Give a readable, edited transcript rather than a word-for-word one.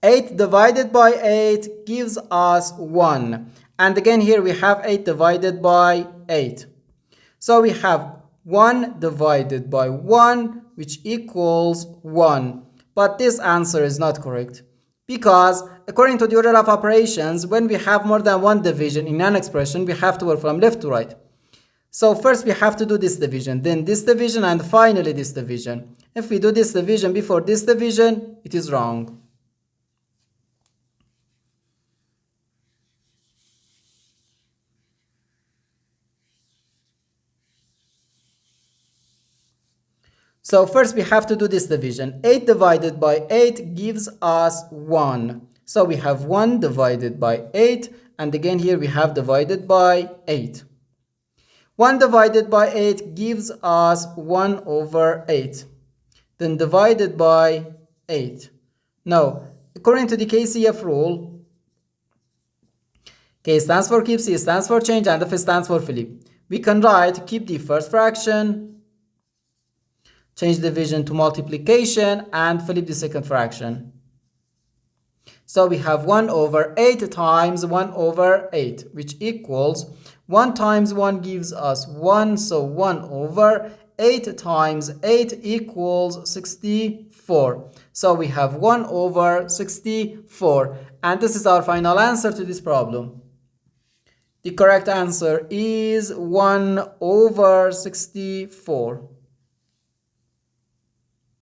8 divided by 8 gives us 1. And again here we have 8 divided by 8. So we have 1 divided by 1, which equals 1. But this answer is not correct, because according to the order of operations, when we have more than one division in an expression, we have to work from left to right. So first we have to do this division, then this division, and finally this division. If we do this division before this division, it is wrong. So first we have to do this division. 8 divided by 8 gives us 1. So we have 1 divided by 8, and again here we have divided by 8. 1 divided by 8 gives us 1 over 8. Then divided by 8. Now, according to the KCF rule, K stands for keep, C stands for change, and F stands for flip. We can write keep the first fraction, change division to multiplication, and flip the second fraction. So we have 1 over 8 times 1 over 8, which equals 1 times 1 gives us 1, so 1 over 8 times 8 equals 64. So we have 1 over 64, and this is our final answer to this problem. The correct answer is 1 over 64.